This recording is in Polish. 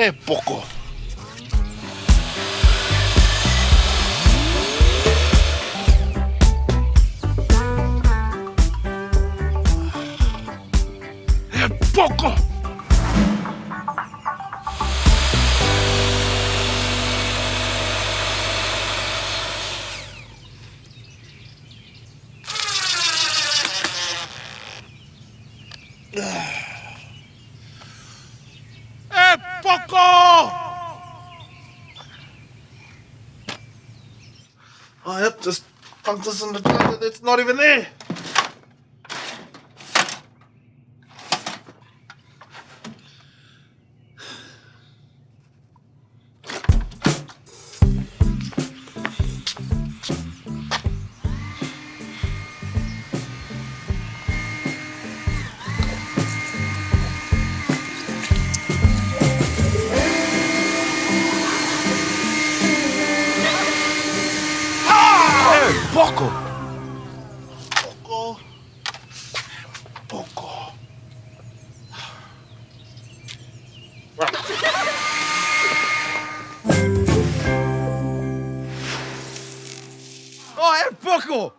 E Poko. E Poko. Hey, Poko! Oh, yep, just punked us in the toilet. It's not even there. Poko! Poko! Poko! Oh, é Poko!